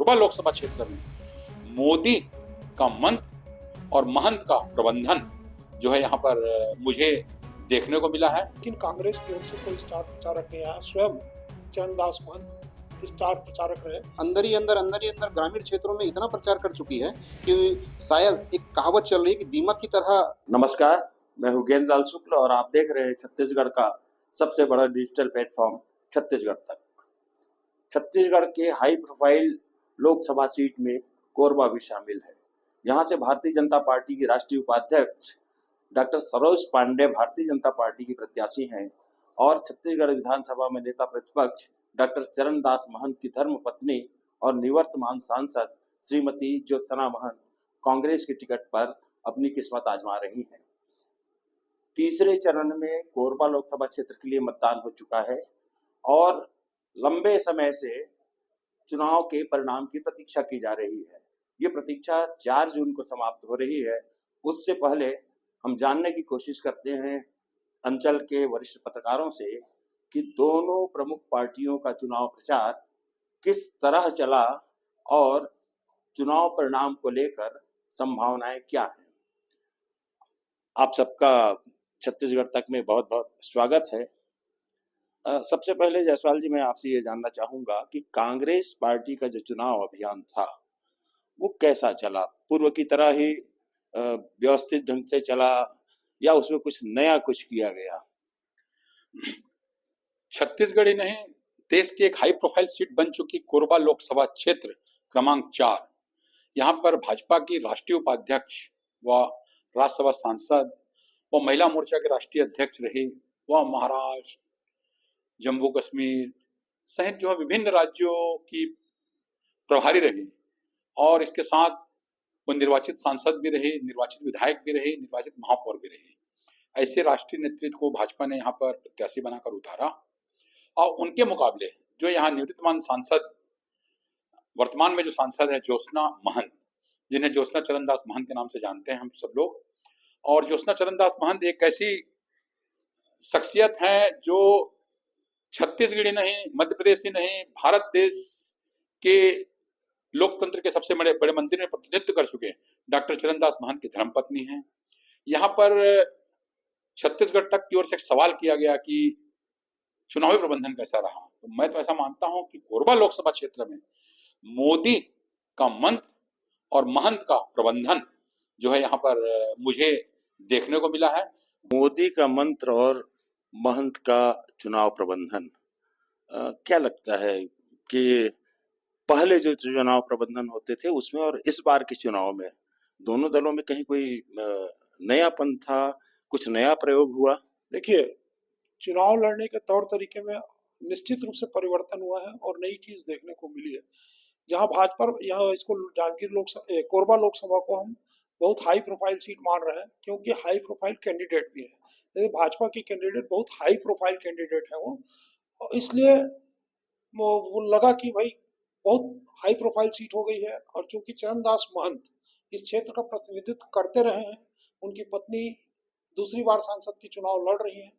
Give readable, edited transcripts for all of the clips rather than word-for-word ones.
कोरबा लोकसभा क्षेत्र में मोदी का मंत्र और महंत का प्रबंधन जो है यहाँ पर मुझे देखने को मिला है। लेकिन कांग्रेस की ओर से कोई स्टार प्रचारक नहीं आया। स्वयं चरणदास महंत स्टार प्रचारक रहे। अंदर ही अंदर ग्रामीण क्षेत्रों में इतना प्रचार कर चुकी है कि शायद एक कहावत चल रही है कि दीमक की तरह। नमस्कार, मैं हूं गेंद लाल शुक्ल और आप देख रहे हैं छत्तीसगढ़ का सबसे बड़ा डिजिटल प्लेटफॉर्म छत्तीसगढ़ तक। छत्तीसगढ़ के हाई प्रोफाइल लोकसभा सीट में कोरबा भी शामिल है। यहां से भारतीय जनता पार्टी की राष्ट्रीय उपाध्यक्ष डॉक्टर सरोज पांडे भारतीय जनता पार्टी की प्रत्याशी हैं और छत्तीसगढ़ विधानसभा में नेता प्रतिपक्ष डॉक्टर चरणदास महंत की धर्मपत्नी और निवर्तमान सांसद श्रीमती ज्योत्सना महंत कांग्रेस के टिकट पर अपनी किस्मत आजमा रही हैं। तीसरे चरण में कोरबा लोकसभा क्षेत्र के लिए मतदान हो चुका है और लंबे समय से चुनाव के परिणाम की प्रतीक्षा की जा रही है। ये प्रतीक्षा 4 जून को समाप्त हो रही है। उससे पहले हम जानने की कोशिश करते हैं अंचल के वरिष्ठ पत्रकारों से कि दोनों प्रमुख पार्टियों का चुनाव प्रचार किस तरह चला और चुनाव परिणाम को लेकर संभावनाएं क्या हैं। आप सबका छत्तीसगढ़ तक में बहुत बहुत स्वागत है। सबसे पहले जायसवाल जी, मैं आपसे ये जानना चाहूंगा कि कांग्रेस पार्टी का जो चुनाव अभियान था वो कैसा चला? पूर्व की तरह ही व्यवस्थित ढंग से चला या उसमें कुछ नया कुछ किया गया? छत्तीसगढ़ ही नहीं, देश की एक हाई प्रोफाइल सीट बन चुकी कोरबा लोकसभा क्षेत्र क्रमांक 4, यहाँ पर भाजपा की राष्ट्रीय उपाध्यक्ष व राज्यसभा सांसद व महिला मोर्चा के राष्ट्रीय अध्यक्ष रहे, वह महाराष्ट्र, जम्मू कश्मीर सहित जो है विभिन्न राज्यों की प्रभारी रही और इसके साथ वो निर्वाचित सांसद भी रहे, निर्वाचित विधायक भी रहे, निर्वाचित महापौर भी रहे। ऐसे राष्ट्रीय नेतृत्व को भाजपा ने यहाँ पर प्रत्याशी बनाकर उतारा और उनके मुकाबले जो यहाँ निवृत्तमान सांसद, वर्तमान में जो सांसद है ज्योत्सना महंत, जिन्हें ज्योत्सना चरणदास महंत के नाम से जानते हैं हम सब लोग, और ज्योत्सना चरणदास महंत एक ऐसी शख्सियत है जो छत्तीसगढ़ ही नहीं, मध्य प्रदेश ही नहीं, भारत देश के लोकतंत्र के सबसे बड़े बड़े मंदिर में प्रतिनिधित्व कर चुके हैं। डॉक्टर चरणदास महंत की धर्मपत्नी हैं। यहाँ पर छत्तीसगढ़ तक की ओर से एक सवाल किया गया कि चुनावी प्रबंधन कैसा रहा, तो मैं तो ऐसा मानता हूं कि कोरबा लोकसभा क्षेत्र में मोदी का मंत्र और महंत का प्रबंधन जो है यहाँ पर मुझे देखने को मिला है। मोदी का मंत्र और महंत का चुनाव प्रबंधन, क्या लगता है कि पहले जो चुनाव प्रबंधन होते थे उसमें और इस बार के चुनाव में दोनों दलों में कहीं कोई नयापन था, कुछ नया प्रयोग हुआ? देखिए, चुनाव लड़ने के तौर तरीके में निश्चित रूप से परिवर्तन हुआ है और नई चीज देखने को मिली है। जहां भाजपा, यहाँ इसको जांजगीर कोरबा लोकसभा को हम बहुत हाई प्रोफाइल सीट मान रहे हैं क्योंकि हाई प्रोफाइल कैंडिडेट भी है। जैसे भाजपा की कैंडिडेट बहुत हाई प्रोफाइल कैंडिडेट है वो, इसलिए वो लगा कि भाई बहुत हाई प्रोफाइल सीट हो गई है। और चूंकि चरणदास महंत इस क्षेत्र का प्रतिनिधित्व करते रहे हैं, उनकी पत्नी दूसरी बार सांसद की चुनाव लड़ रही है,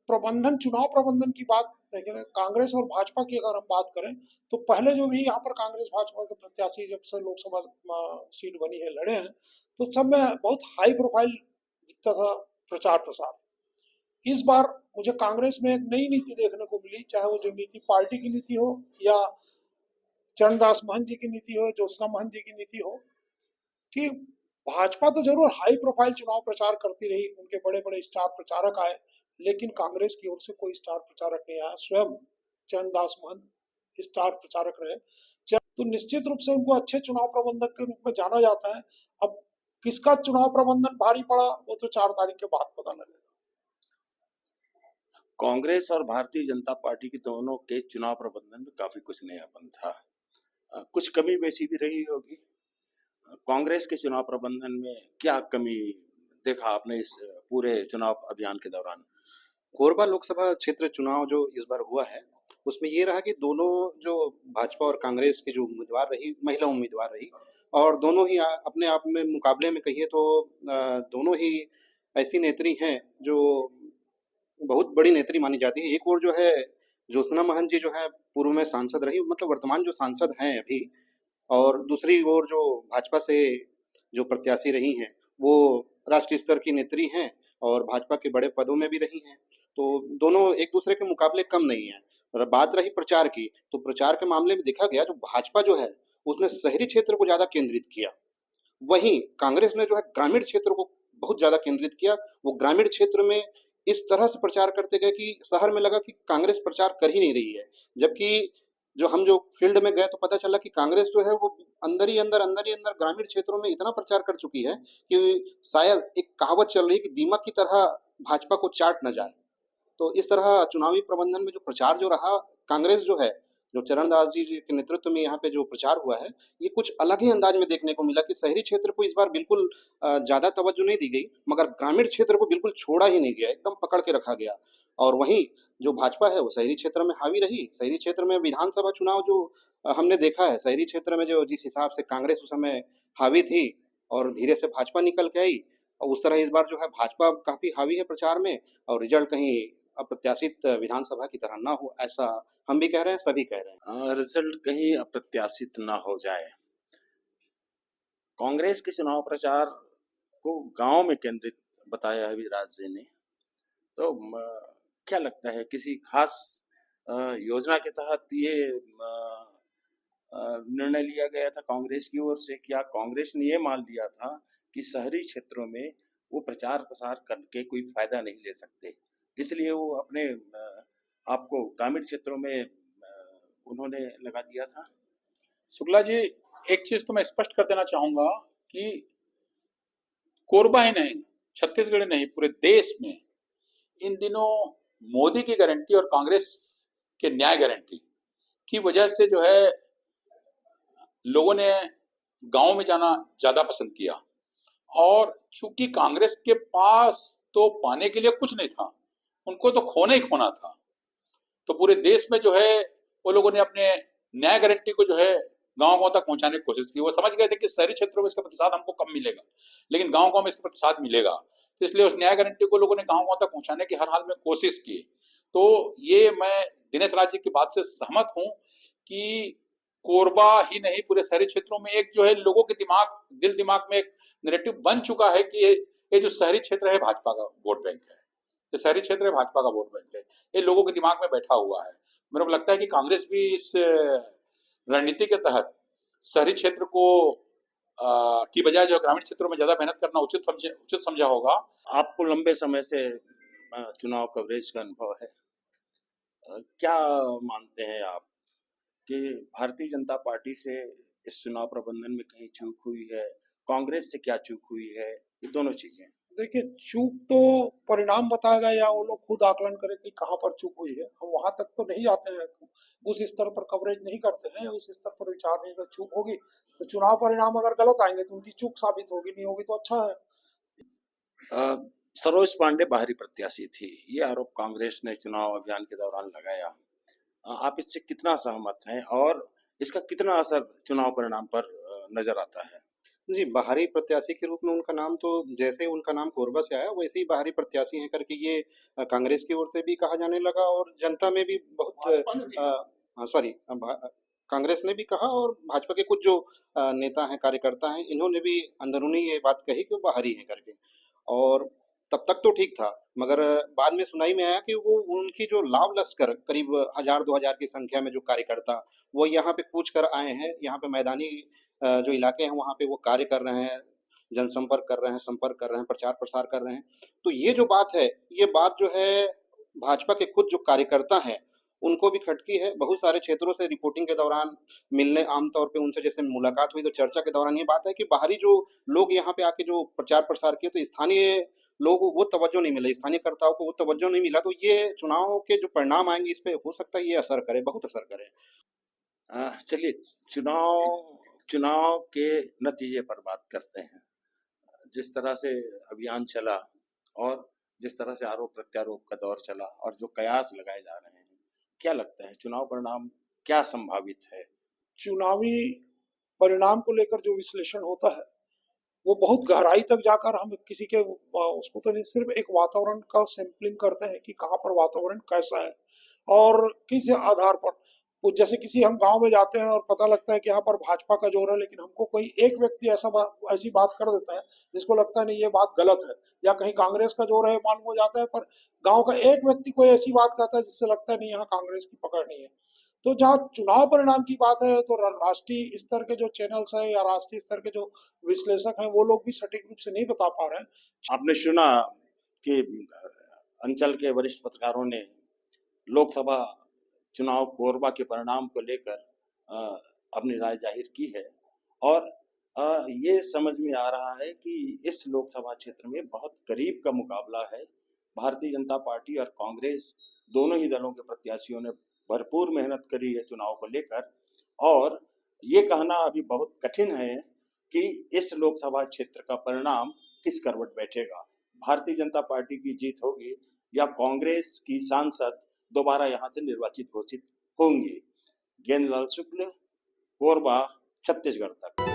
प्रबंधन, चुनाव प्रबंधन की बात देखें, कांग्रेस और भाजपा की अगर हम बात करें तो पहले जो भी यहाँ पर कांग्रेस भाजपा के प्रत्याशी जब से लोकसभा सीट बनी है लड़े हैं तो सब में बहुत हाई प्रोफाइल दिखता था प्रचार प्रसार। इस बार मुझे कांग्रेस में एक नई नीति देखने को मिली, चाहे वो जो नीति पार्टी की नीति हो या चरणदास महंत जी की नीति हो, ज्योत्सना महंत जी की नीति हो, कि भाजपा तो जरूर हाई प्रोफाइल चुनाव प्रचार करती रही, उनके बड़े बड़े स्टार प्रचारक आए, लेकिन कांग्रेस की ओर से कोई स्टार प्रचारक नहीं आया। स्वयं चरणदास महंत स्टार प्रचारक रहे, तो निश्चित रूप से उनको अच्छे चुनाव प्रबंधक के रूप में जाना जाता है। अब किसका चुनाव प्रबंधन भारी पड़ा वो तो 4 तारीख के बाद पता लगेगा। कांग्रेस और भारतीय जनता पार्टी के दोनों के चुनाव प्रबंधन में काफी कुछ नयापन था, कुछ कमी बेसी भी रही होगी। कांग्रेस के चुनाव प्रबंधन में क्या कमी देखा आपने इस पूरे चुनाव अभियान के दौरान? कोरबा लोकसभा क्षेत्र चुनाव जो इस बार हुआ है उसमें ये रहा कि दोनों जो भाजपा और कांग्रेस के जो उम्मीदवार रही, महिला उम्मीदवार रही, और दोनों ही अपने आप में मुकाबले में कहिए तो दोनों ही ऐसी नेत्री हैं जो बहुत बड़ी नेत्री मानी जाती है। एक और जो है ज्योत्सना महंत जी जो है पूर्व में सांसद रही, मतलब वर्तमान जो सांसद हैं अभी, और दूसरी ओर जो भाजपा से जो प्रत्याशी रही हैं, वो राष्ट्रीय स्तर की नेत्री हैं और भाजपा के बड़े पदों में भी रही हैं। तो दोनों एक दूसरे के मुकाबले कम नहीं हैं। और बात रही प्रचार की, तो प्रचार के मामले में देखा गया जो भाजपा जो है, उसने शहरी क्षेत्र को ज़्यादा केंद्रित किया। वहीं कांग्रेस ने जो है ग्रामीण क्षेत्र को बहुत ज़्यादा केंद्रित किया। वो ग्रामीण क्षेत्र में इस तरह से प्रचार करते गए कि शहर में लगा कि कांग्रेस प्रचार कर ही नहीं रही है। जबकि जो फील्ड में गए तो पता चला कि कांग्रेस जो है वो अंदर ही अंदर ग्रामीण क्षेत्रों में इतना प्रचार कर चुकी है कि शायद एक कहावत चल रही है कि दीमक की तरह भाजपा को चाट न जाए। तो इस तरह चुनावी प्रबंधन में जो प्रचार जो रहा, कांग्रेस जो है, जो चरणदास जी के नेतृत्व में यहाँ पे जो प्रचार हुआ है, ये कुछ अलग ही अंदाज में देखने को मिला कि शहरी क्षेत्र को इस बार बिल्कुल ज़्यादा तवज्जो नहीं दी गई, मगर ग्रामीण क्षेत्र को बिल्कुल छोड़ा ही नहीं गया, एकदम पकड़ के रखा गया। और वहीं जो भाजपा है वो शहरी क्षेत्र में हावी रही। शहरी क्षेत्र में विधानसभा चुनाव जो हमने देखा है, शहरी क्षेत्र में जो जिस हिसाब से कांग्रेस उस समय हावी थी और धीरे से भाजपा निकल के आई, और उस तरह इस बार जो है भाजपा काफ़ी हावी है प्रचार में, और रिजल्ट कहीं अप्रत्याशित विधानसभा की तरह ना हो, ऐसा हम भी कह रहे हैं, सभी कह रहे हैं। रिजल्ट कहीं अप्रत्याशित ना हो जाए। कांग्रेस के चुनाव प्रचार को गांव में केंद्रित बताया है विराज जी ने, तो क्या लगता है किसी खास योजना के तहत ये निर्णय लिया गया था कांग्रेस की ओर से? क्या कांग्रेस ने ये मान लिया था कि शहरी क्षेत्रों में वो प्रचार प्रसार करके कोई फायदा नहीं ले सकते, इसलिए वो अपने आपको ग्रामीण क्षेत्रों में उन्होंने लगा दिया था? शुक्ला जी, एक चीज तो मैं स्पष्ट कर देना चाहूंगा कि कोरबा ही नहीं, छत्तीसगढ़ ही नहीं, पूरे देश में इन दिनों मोदी की गारंटी और कांग्रेस के न्याय गारंटी की वजह से जो है लोगों ने गांव में जाना ज्यादा पसंद किया। और चूंकि कांग्रेस के पास तो पाने के लिए कुछ नहीं था, उनको तो खोना ही खोना था, तो पूरे देश में जो है वो लोगों ने अपने न्याय गारंटी को जो है गांव गांव तक पहुंचाने की कोशिश की। वो समझ गए थे कि शहरी क्षेत्रों में इसका प्रतिशत हमको कम मिलेगा, लेकिन गांव गांव में इसका प्रतिशत मिलेगा, तो इसलिए उस न्याय गारंटी को लोगों ने गांव गांव तक पहुंचाने की हर हाल में कोशिश की। तो ये मैं दिनेश राज जी की बात से सहमत हूं कि कोरबा ही नहीं, पूरे शहरी क्षेत्रों में एक जो है लोगों के दिल दिमाग में एक नैरेटिव बन चुका है कि ये जो शहरी क्षेत्र है भाजपा का वोट बैंक है, ये शहरी क्षेत्र है भाजपा का वोट बैंक है, ये लोगों के दिमाग में बैठा हुआ है। मेरे को लगता है कि कांग्रेस भी इस रणनीति के तहत शहरी क्षेत्र को की बजाय जो ग्रामीण क्षेत्रों में ज्यादा मेहनत करना उचित समझा होगा। आपको लंबे समय से चुनाव कवरेज का अनुभव है, क्या मानते हैं आप कि भारतीय जनता पार्टी से इस चुनाव प्रबंधन में कहीं चूक हुई है, कांग्रेस से क्या चूक हुई है, ये दोनों चीजें? देखिए, चूक तो परिणाम बताएगा या वो लोग खुद आकलन करें कि कहाँ पर चूक हुई है। हम वहां तक तो नहीं जाते हैं, उस स्तर पर कवरेज नहीं करते हैं, उस स्तर पर विचार नहीं करते। चूक होगी तो चुनाव परिणाम अगर गलत आएंगे तो उनकी चूक साबित होगी, नहीं होगी तो अच्छा है। सरोज पांडे बाहरी प्रत्याशी थी, ये आरोप कांग्रेस ने चुनाव अभियान के दौरान लगाया। आप इससे कितना सहमत हैं और इसका कितना असर चुनाव परिणाम पर नजर आता है? जी, बाहरी प्रत्याशी के रूप में उनका नाम तो जैसे उनका नाम कोरबा से आया, वैसे ही बाहरी प्रत्याशी हैं करके ये कांग्रेस की ओर से भी कहा जाने लगा और जनता में भी बहुत कांग्रेस ने भी कहा और भाजपा के कुछ जो नेता हैं, कार्यकर्ता हैं, इन्होंने भी अंदरूनी ये बात कही कि वो बाहरी हैं करके। और तब तक तो ठीक था, मगर बाद में सुनाई में आया कि वो उनकी जो लाव लश्कर करीब 1000-2000 की संख्या में जो कार्यकर्ता, वो यहाँ पे कूच कर आए हैं, यहाँ पे मैदानी जो इलाके हैं वहाँ पे वो कार्य कर रहे हैं, जनसंपर्क कर रहे हैं, संपर्क कर रहे हैं, प्रचार-प्रसार कर रहे हैं। तो ये जो बात है, ये बात जो है भाजपा के खुद जो कार्यकर्ता हैं, उनको भी खटकी है। बहुत सारे क्षेत्रों से रिपोर्टिंग के दौरान मिलने आम तौर पे उनसे जैसे मुलाकात हुई तो चर्चा के दौरान ये बात है कि बाहरी जो लोग यहाँ पे आके जो प्रचार-प्रसार किए, तो स्थानीय लोगों को वो तवज्जो नहीं मिला, स्थानीयकर्ताओं को वो तवज्जो नहीं मिला, तो ये चुनाव के जो परिणाम आएँगे इस पे हो सकता है ये असर करे, बहुत असर करे। चलिए चुनाव के नतीजे पर बात करते हैं। जिस तरह से अभियान चला और जिस तरह से आरोप प्रत्यारोप का दौर चला और जो कयास लगाए जा रहे हैं, क्या लगता है चुनाव परिणाम क्या संभावित है? चुनावी परिणाम को लेकर जो विश्लेषण होता है वो बहुत गहराई तक जाकर हम किसी के उसको तो नहीं, सिर्फ एक वातावरण का सैंपलिंग करते हैं कि कहाँ पर वातावरण कैसा है और किस आधार पर जैसे किसी हम गांव में जाते हैं और पता लगता है कि यहाँ पर भाजपा का जोर है, लेकिन हमको कोई एक व्यक्ति ऐसी बात कर देता है जिसको लगता है नहीं ये बात गलत है, या कहीं कांग्रेस का जोर है मालूम हो जाता है, पर गांव का एक व्यक्ति कोई ऐसी बात कहता है जिससे लगता है नहीं यहाँ कांग्रेस की पकड़ नहीं है। तो जहाँ चुनाव परिणाम की बात है तो राष्ट्रीय स्तर के जो चैनल्स हैं या राष्ट्रीय स्तर के जो विश्लेषक हैं वो लोग भी सटीक रूप से नहीं बता पा रहे हैं। आपने सुना कि अंचल के वरिष्ठ पत्रकारों ने लोकसभा चुनाव कोरबा के परिणाम को लेकर अपनी राय जाहिर की है, और ये समझ में आ रहा है कि इस लोकसभा क्षेत्र में बहुत करीब का मुकाबला है। भारतीय जनता पार्टी और कांग्रेस दोनों ही दलों के प्रत्याशियों ने भरपूर मेहनत करी है चुनाव को लेकर, और ये कहना अभी बहुत कठिन है कि इस लोकसभा क्षेत्र का परिणाम किस करवट बैठेगा, भारतीय जनता पार्टी की जीत होगी या कांग्रेस की सांसद दोबारा यहां से निर्वाचित घोषित होंगे। ज्ञानलाल शुक्ल, कोरबा, छत्तीसगढ़ तक।